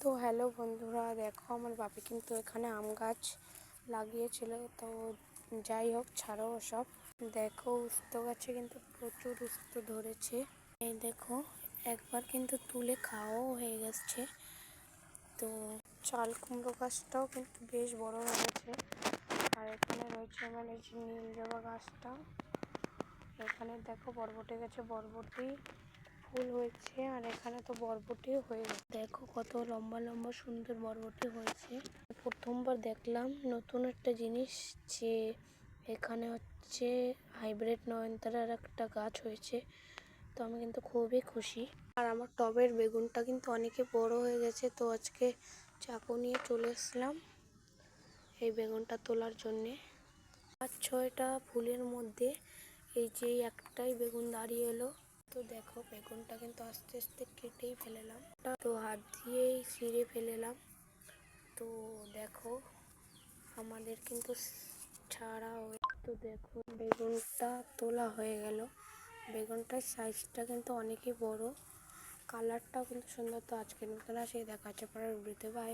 তো হ্যালো বন্ধুরা, দেখো আমার বাপি কিন্তু এখানে আম গাছ লাগিয়েছিল। তো যাই হোক, ছাড়ো সব। দেখো উস্তো গাছে কিন্তু প্রচুর উস্তো ধরেছে। এই দেখো, একবার কিন্তু তুলে খাওয়াও হয়ে গেছে। তো চাল কুমড়ো গাছটাও কিন্তু বেশ বড় হয়েছে। আর এখানে রয়েছে আমার এই যে নীল জবা গাছটা। এখানে দেখো বরবটি গাছে বরবটি ফুল হয়েছে, আর এখানে তো বরবটিও হয়ে গেছে। দেখো কত লম্বা লম্বা সুন্দর বরবটি হয়েছে। প্রথমবার দেখলাম নতুন একটা জিনিস, যে এখানে হচ্ছে হাইব্রিড নয়নতারার একটা গাছ হয়েছে। তো আমি কিন্তু খুবই খুশি। আর আমার টবের বেগুনটা কিন্তু অনেকে বড় হয়ে গেছে। তো আজকে চাকু নিয়ে চলে এসলাম এই বেগুনটা তোলার জন্যে। 5-6টা ফুলের মধ্যে এই যে একটাই বেগুন দাঁড়িয়ে এলো। তো দেখো বেগুনটা কিন্তু আস্তে আস্তে কেটেই ফেলেলাম, তো হাত দিয়েই ছিঁড়ে ফেলেলাম। তো দেখো আমাদের কিন্তু ছাড়া তো দেখো বেগুনটা তোলা হয়ে গেল। বেগুনটার সাইজটা কিন্তু অনেকই বড়, কালারটাও কিন্তু সুন্দর। তো আজকের মতন আসে, দেখা হচ্ছে পরের ভিডিওতে। বাই।